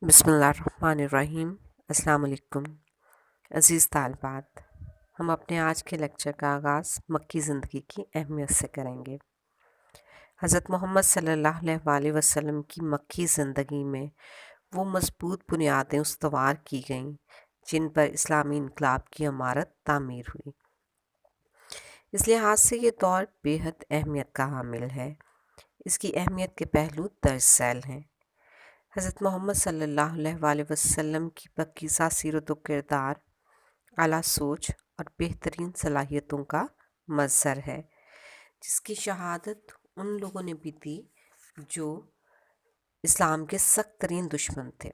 بسم اللہ الرحمن الرحیم۔ السلام علیکم عزیز طالبات، ہم اپنے آج کے لیکچر کا آغاز مکی زندگی کی اہمیت سے کریں گے۔ حضرت محمد صلی اللہ علیہ وآلہ وسلم کی مکی زندگی میں وہ مضبوط بنیادیں استوار کی گئیں جن پر اسلامی انقلاب کی عمارت تعمیر ہوئی۔ اس لحاظ سے یہ دور بے حد اہمیت کا حامل ہے۔ اس کی اہمیت کے پہلو درج ذیل ہیں۔ حضرت محمد صلی اللہ علیہ وآلہ وسلم کی پاکیزہ سیرت و کردار اعلیٰ سوچ اور بہترین صلاحیتوں کا مظہر ہے، جس کی شہادت ان لوگوں نے بھی دی جو اسلام کے سخت ترین دشمن تھے۔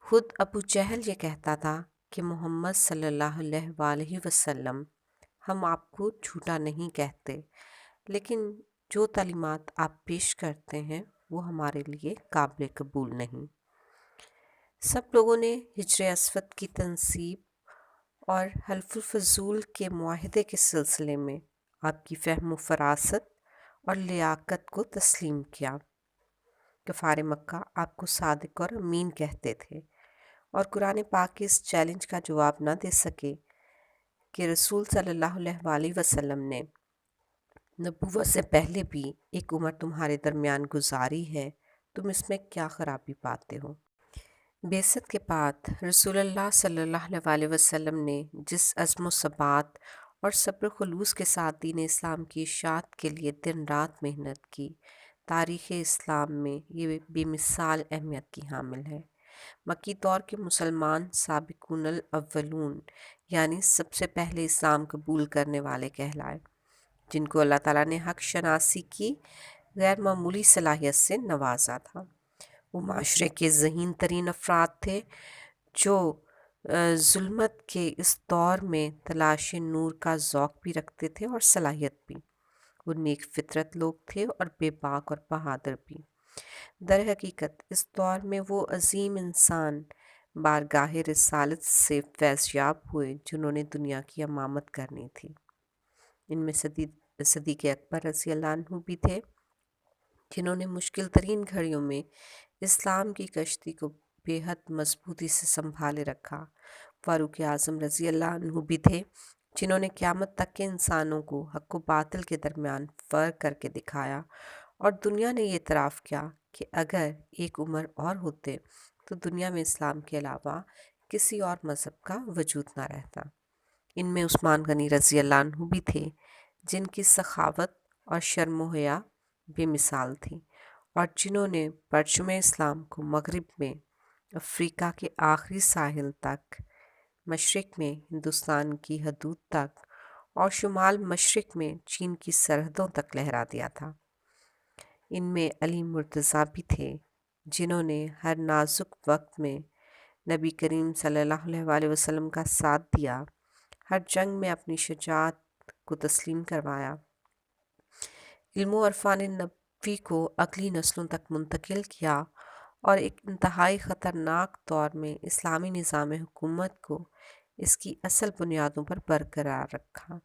خود ابو جہل یہ کہتا تھا کہ محمد صلی اللہ علیہ وآلہ وسلم، ہم آپ کو جھوٹا نہیں کہتے، لیکن جو تعلیمات آپ پیش کرتے ہیں وہ ہمارے لیے قابل قبول نہیں۔ سب لوگوں نے ہجر اسود کی تنصیب اور حلف الفضول کے معاہدے کے سلسلے میں آپ کی فہم و فراست اور لیاقت کو تسلیم کیا۔ کفار مکہ آپ کو صادق اور امین کہتے تھے اور قرآن پاک کے اس چیلنج کا جواب نہ دے سکے کہ رسول صلی اللہ علیہ وآلہ وسلم نے نبوت سے پہلے بھی ایک عمر تمہارے درمیان گزاری ہے، تم اس میں کیا خرابی پاتے ہو؟ بعثت کے بعد رسول اللہ صلی اللہ علیہ وآلہ وسلم نے جس عزم و ثبات اور صبر و خلوص کے ساتھ دین اسلام کی اشاعت کے لیے دن رات محنت کی، تاریخ اسلام میں یہ بے مثال اہمیت کی حامل ہے۔ مکی دور کے مسلمان سابقون الاولون، یعنی سب سے پہلے اسلام قبول کرنے والے کہلائے، جن کو اللہ تعالیٰ نے حق شناسی کی غیر معمولی صلاحیت سے نوازا تھا۔ وہ معاشرے کے ذہین ترین افراد تھے جو ظلمت کے اس دور میں تلاش نور کا ذوق بھی رکھتے تھے اور صلاحیت بھی۔ وہ نیک فطرت لوگ تھے اور بے باک اور بہادر بھی۔ در حقیقت اس دور میں وہ عظیم انسان بارگاہ رسالت سے فیض یاب ہوئے جنہوں نے دنیا کی امامت کرنی تھی۔ ان میں صدیق اکبر رضی اللہ عنہ بھی تھے، جنہوں نے مشکل ترین گھڑیوں میں اسلام کی کشتی کو بے حد مضبوطی سے سنبھالے رکھا۔ فاروق اعظم رضی اللہ عنہ بھی تھے، جنہوں نے قیامت تک کے انسانوں کو حق و باطل کے درمیان فرق کر کے دکھایا، اور دنیا نے یہ اعتراف کیا کہ اگر ایک عمر اور ہوتے تو دنیا میں اسلام کے علاوہ کسی اور مذہب کا وجود نہ رہتا۔ ان میں عثمان غنی رضی اللہ عنہ بھی تھے، جن کی سخاوت اور شرم و حیا بے مثال تھی، اور جنہوں نے پرچم اسلام کو مغرب میں افریقہ کے آخری ساحل تک، مشرق میں ہندوستان کی حدود تک اور شمال مشرق میں چین کی سرحدوں تک لہرا دیا تھا۔ ان میں علی مرتضیٰ بھی تھے، جنہوں نے ہر نازک وقت میں نبی کریم صلی اللہ علیہ وآلہ وسلم کا ساتھ دیا، ہر جنگ میں اپنی شجاعت کو تسلیم کروایا، علم و عرفان نبوی کو اگلی نسلوں تک منتقل کیا، اور ایک انتہائی خطرناک دور میں اسلامی نظام حکومت کو اس کی اصل بنیادوں پر برقرار رکھا۔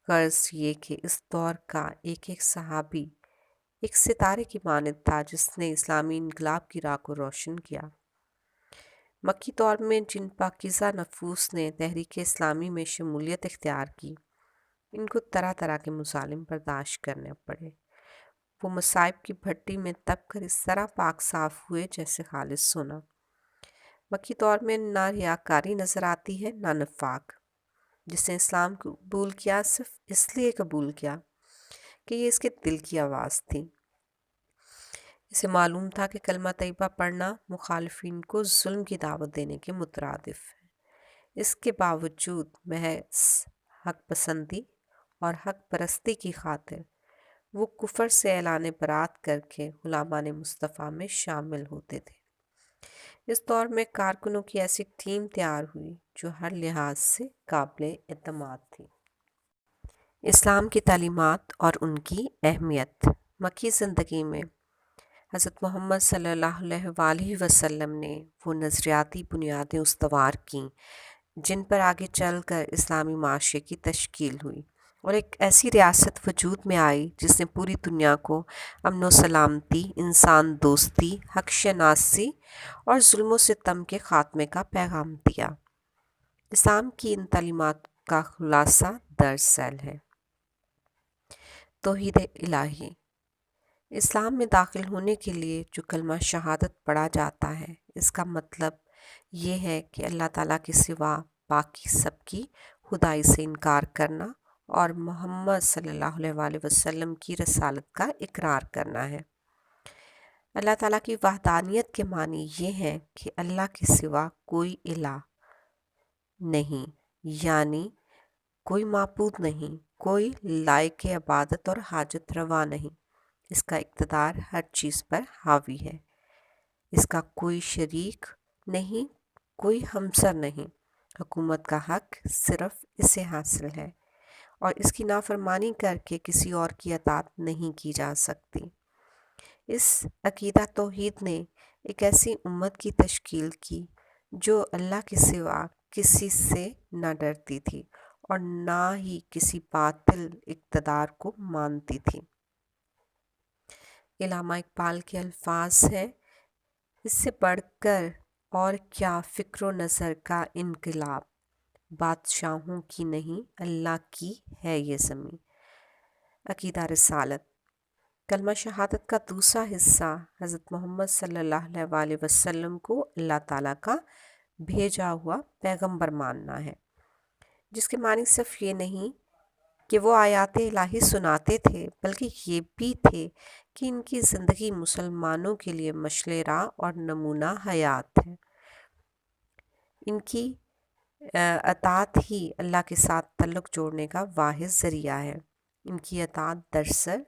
غرض یہ کہ اس دور کا ایک ایک صحابی ایک ستارے کی مانند تھا جس نے اسلامی انقلاب کی راہ کو روشن کیا۔ مکی دور میں جن پاکیزہ نفوس نے تحریک اسلامی میں شمولیت اختیار کی، ان کو طرح طرح کے مظالم برداشت کرنے پڑے۔ وہ مصائب کی بھٹی میں تپ کر اس طرح پاک صاف ہوئے جیسے خالص سونا۔ مکی دور میں نہ ریاکاری نظر آتی ہے نہ نفاق۔ جس نے اسلام قبول کیا صرف اس لیے قبول کیا کہ یہ اس کے دل کی آواز تھی۔ اسے معلوم تھا کہ کلمہ طیبہ پڑھنا مخالفین کو ظلم کی دعوت دینے کے مترادف ہے۔ اس کے باوجود محض حق پسندی اور حق پرستی کی خاطر وہ کفر سے اعلان برات کر کے غلامان مصطفیٰ میں شامل ہوتے تھے۔ اس دور میں کارکنوں کی ایسی ٹیم تیار ہوئی جو ہر لحاظ سے قابل اعتماد تھی۔ اسلام کی تعلیمات اور ان کی اہمیت۔ مکی زندگی میں حضرت محمد صلی اللہ علیہ وآلہ وسلم نے وہ نظریاتی بنیادیں استوار کیں جن پر آگے چل کر اسلامی معاشرے کی تشکیل ہوئی اور ایک ایسی ریاست وجود میں آئی جس نے پوری دنیا کو امن و سلامتی، انسان دوستی، حق شناسی اور ظلم و ستم کے خاتمے کا پیغام دیا۔ اسلام کی ان تعلیمات کا خلاصہ درج ذیل ہے۔ توحید الہی۔ اسلام میں داخل ہونے کے لیے جو کلمہ شہادت پڑھا جاتا ہے، اس کا مطلب یہ ہے کہ اللہ تعالیٰ کے سوا باقی سب کی خدائی سے انکار کرنا اور محمد صلی اللہ علیہ وآلہ وسلم کی رسالت کا اقرار کرنا ہے۔ اللہ تعالیٰ کی وحدانیت کے معنی یہ ہیں کہ اللہ کے سوا کوئی الہ نہیں، یعنی کوئی معبود نہیں، کوئی لائق عبادت اور حاجت روا نہیں، اس کا اقتدار ہر چیز پر حاوی ہے، اس کا کوئی شریک نہیں، کوئی ہمسر نہیں، حکومت کا حق صرف اسے حاصل ہے اور اس کی نافرمانی کر کے کسی اور کی اطاعت نہیں کی جا سکتی۔ اس عقیدہ توحید نے ایک ایسی امت کی تشکیل کی جو اللہ کے سوا کسی سے نہ ڈرتی تھی اور نہ ہی کسی باطل اقتدار کو مانتی تھی۔ علامہ اقبال کے الفاظ ہیں، اس سے بڑھ کر اور کیا فکر و نظر کا انقلاب، بادشاہوں کی نہیں اللہ کی ہے یہ زمین۔ عقیدہ رسالت۔ کلمہ شہادت کا دوسرا حصہ حضرت محمد صلی اللہ علیہ وآلہ وسلم کو اللہ تعالیٰ کا بھیجا ہوا پیغمبر ماننا ہے، جس کے معنی صرف یہ نہیں کہ وہ آیات الہی سناتے تھے، بلکہ یہ بھی تھے کہ ان کی زندگی مسلمانوں کے لیے مشعل راہ اور نمونہ حیات ہے۔ ان کی اطاعت ہی اللہ کے ساتھ تعلق جوڑنے کا واحد ذریعہ ہے۔ ان کی اطاعت دراصل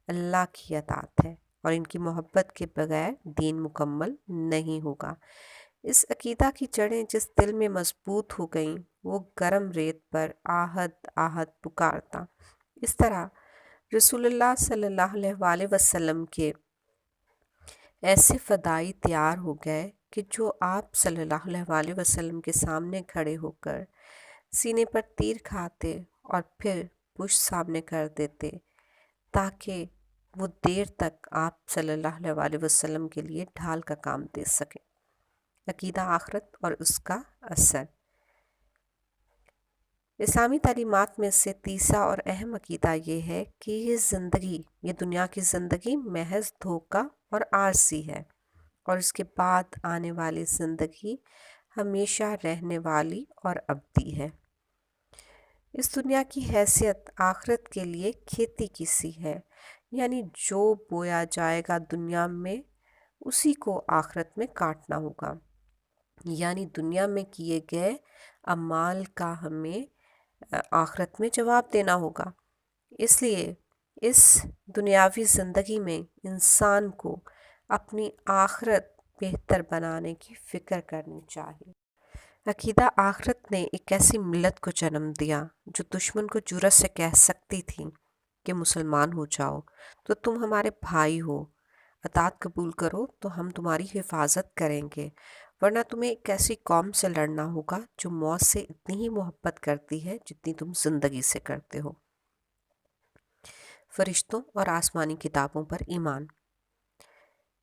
اللہ کی اطاعت ہے اور ان کی محبت کے بغیر دین مکمل نہیں ہوگا۔ اس عقیدہ کی جڑیں جس دل میں مضبوط ہو گئیں، وہ گرم ریت پر آہت آہت پکارتا۔ اس طرح رسول اللہ صلی اللہ علیہ وآلہ وسلم کے ایسے فدائی تیار ہو گئے کہ جو آپ صلی اللہ علیہ وآلہ وسلم کے سامنے کھڑے ہو کر سینے پر تیر کھاتے اور پھر پشت سامنے کر دیتے تاکہ وہ دیر تک آپ صلی اللہ علیہ وآلہ وسلم کے لیے ڈھال کا کام دے سکیں۔ عقیدہ آخرت اور اس کا اثر۔ اسلامی تعلیمات میں سے تیسرا اور اہم عقیدہ یہ ہے کہ یہ دنیا کی زندگی محض دھوکہ اور عارضی ہے اور اس کے بعد آنے والی زندگی ہمیشہ رہنے والی اور ابدی ہے۔ اس دنیا کی حیثیت آخرت کے لیے کھیتی کی سی ہے، یعنی جو بویا جائے گا دنیا میں اسی کو آخرت میں کاٹنا ہوگا، یعنی دنیا میں کیے گئے اعمال کا ہمیں آخرت میں جواب دینا ہوگا۔ اس لیے اس دنیاوی زندگی میں انسان کو اپنی آخرت بہتر بنانے کی فکر کرنی چاہیے۔ عقیدہ آخرت نے ایک ایسی ملت کو جنم دیا جو دشمن کو جرأت سے کہہ سکتی تھی کہ مسلمان ہو جاؤ تو تم ہمارے بھائی ہو، اطاعت قبول کرو تو ہم تمہاری حفاظت کریں گے، ورنہ تمہیں ایک ایسی قوم سے لڑنا ہوگا جو موت سے اتنی ہی محبت کرتی ہے جتنی تم زندگی سے کرتے ہو۔ فرشتوں اور آسمانی کتابوں پر ایمان۔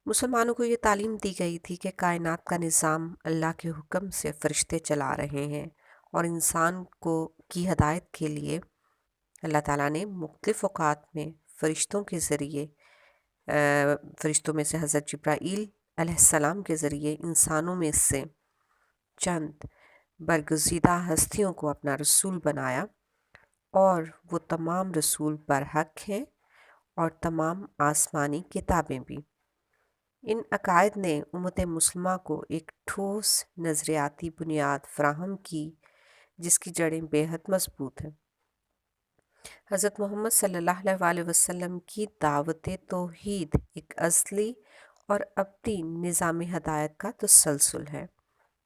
مسلمانوں کو یہ تعلیم دی گئی تھی کہ کائنات کا نظام اللہ کے حکم سے فرشتے چلا رہے ہیں اور انسان کی ہدایت کے لیے اللہ تعالیٰ نے مختلف اوقات میں فرشتوں کے ذریعے، فرشتوں میں سے حضرت جبرائیل علیہ السلام کے ذریعے انسانوں میں سے چند برگزیدہ ہستیوں کو اپنا رسول بنایا، اور وہ تمام رسول برحق ہیں اور تمام آسمانی کتابیں بھی۔ ان عقائد نے امت مسلمہ کو ایک ٹھوس نظریاتی بنیاد فراہم کی جس کی جڑیں بے حد مضبوط ہیں۔ حضرت محمد صلی اللہ علیہ وآلہ وسلم کی دعوت توحید ایک ازلی اور ابدی نظام ہدایت کا تسلسل ہے۔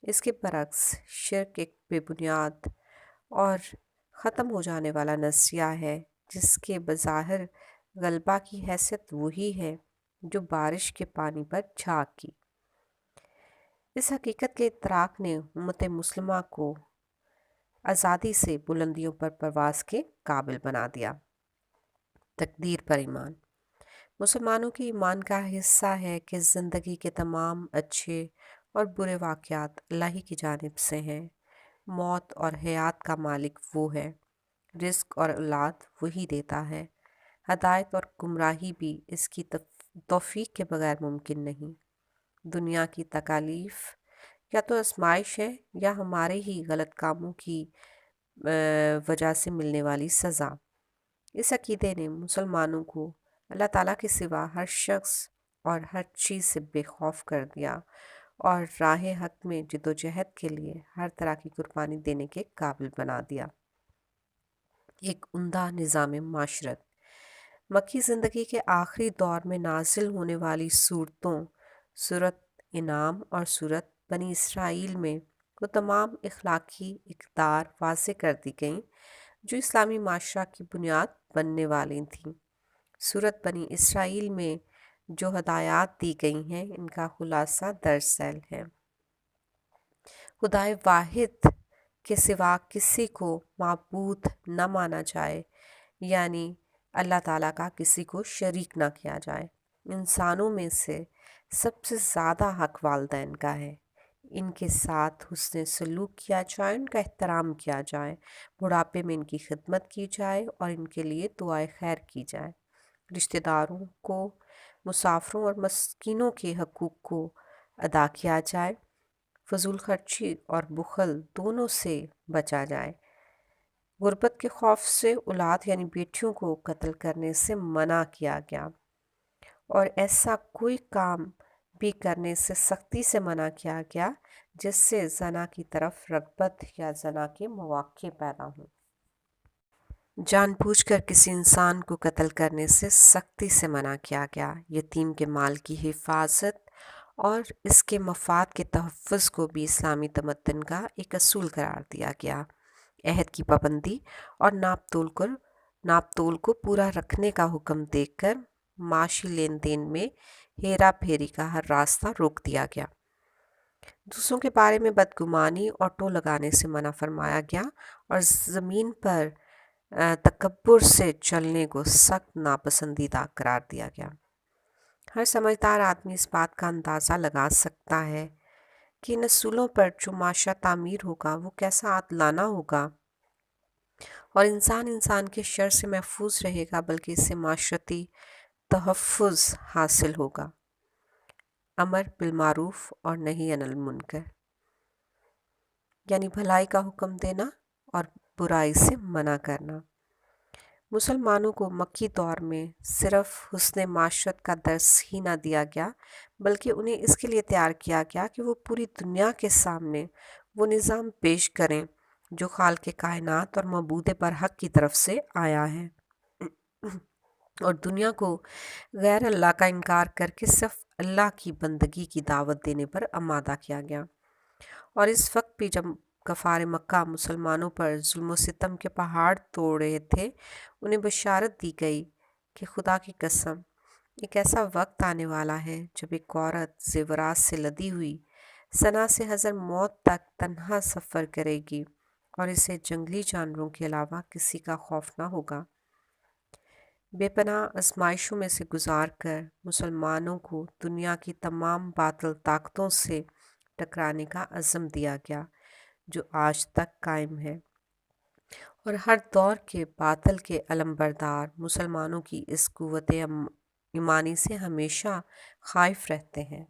اس کے برعکس شرک ایک بے بنیاد اور ختم ہو جانے والا نظریہ ہے جس کے بظاہر غلبہ کی حیثیت وہی ہے جو بارش کے پانی پر جھاگ کی۔ اس حقیقت کے ادراک نے امت مسلمہ کو آزادی سے بلندیوں پر پرواز کے قابل بنا دیا۔ تقدیر پر ایمان۔ مسلمانوں کے ایمان کا حصہ ہے کہ زندگی کے تمام اچھے اور برے واقعات اللہ ہی کی جانب سے ہیں۔ موت اور حیات کا مالک وہ ہے، رزق اور اولاد وہی دیتا ہے، ہدایت اور گمراہی بھی اس کی توفیق کے بغیر ممکن نہیں۔ دنیا کی تکالیف یا تو آزمائش ہے یا ہمارے ہی غلط کاموں کی وجہ سے ملنے والی سزا۔ اس عقیدے نے مسلمانوں کو اللہ تعالیٰ کے سوا ہر شخص اور ہر چیز سے بے خوف کر دیا اور راہ حق میں جد و جہد کے لیے ہر طرح کی قربانی دینے کے قابل بنا دیا۔ ایک عمدہ نظام معاشرت۔ مکی زندگی کے آخری دور میں نازل ہونے والی صورتوں، سورۃ انعام اور سورۃ بنی اسرائیل میں وہ تمام اخلاقی اقدار واضح کر دی گئیں جو اسلامی معاشرہ کی بنیاد بننے والی تھیں۔ سورۃ بنی اسرائیل میں جو ہدایات دی گئی ہیں ان کا خلاصہ درج ذیل ہے۔ خدائے واحد کے سوا کسی کو معبود نہ مانا جائے، یعنی اللہ تعالیٰ کا کسی کو شریک نہ کیا جائے۔ انسانوں میں سے سب سے زیادہ حق والدین کا ہے، ان کے ساتھ حسن سلوک کیا جائے، ان کا احترام کیا جائے، بڑھاپے میں ان کی خدمت کی جائے اور ان کے لیے دعائے خیر کی جائے، رشتہ داروں کو، مسافروں اور مسکینوں کے حقوق کو ادا کیا جائے، فضول خرچی اور بخل دونوں سے بچا جائے، غربت کے خوف سے اولاد یعنی بیٹیوں کو قتل کرنے سے منع کیا گیا اور ایسا کوئی کام بھی کرنے سے سختی سے منع کیا گیا جس سے زنا کی طرف رغبت یا زنا کے مواقع پیدا ہوں۔ جان بوجھ کر کسی انسان کو قتل کرنے سے سختی سے منع کیا گیا۔ یتیم کے مال کی حفاظت اور اس کے مفاد کے تحفظ کو بھی اسلامی تمدن کا ایک اصول قرار دیا گیا۔ عہد کی پابندی اور ناپ تول کو پورا رکھنے کا حکم دے کر معاشی لین دین میں ہیرا پھیری کا ہر راستہ روک دیا گیا۔ دوسروں کے بارے میں بدگمانی اور ٹو لگانے سے منع فرمایا گیا اور زمین پر تکبر سے چلنے کو سخت ناپسندیدہ قرار دیا گیا۔ ہر سمجھدار آدمی اس بات کا اندازہ لگا سکتا ہے کہ ان اصولوں پر جو معاشرہ تعمیر ہوگا وہ کیسا عادلانہ ہوگا اور انسان کے شر سے محفوظ رہے گا بلکہ اس سے معاشرتی تحفظ حاصل ہوگا۔ امر بالمعروف اور نہی عن المنکر، یعنی بھلائی کا حکم دینا اور برائی سے منع کرنا۔ مسلمانوں کو مکی دور میں صرف حسن معاشرت کا درس ہی نہ دیا گیا بلکہ انہیں اس کے لیے تیار کیا گیا کہ وہ پوری دنیا کے سامنے وہ نظام پیش کریں جو خالق کائنات اور معبود برحق کی طرف سے آیا ہے اور دنیا کو غیر اللہ کا انکار کر کے صرف اللہ کی بندگی کی دعوت دینے پر آمادہ کیا گیا۔ اور اس وقت بھی جب کفار مکہ مسلمانوں پر ظلم و ستم کے پہاڑ توڑ رہے تھے، انہیں بشارت دی گئی کہ خدا کی قسم ایک ایسا وقت آنے والا ہے جب ایک عورت زیورات سے لدی ہوئی صنع سے حضر موت تک تنہا سفر کرے گی اور اسے جنگلی جانوروں کے علاوہ کسی کا خوف نہ ہوگا۔ بے پناہ آزمائشوں میں سے گزار کر مسلمانوں کو دنیا کی تمام باطل طاقتوں سے ٹکرانے کا عزم دیا گیا جو آج تک قائم ہے، اور ہر دور کے باطل کے علمبردار مسلمانوں کی اس قوت ایمانی سے ہمیشہ خائف رہتے ہیں۔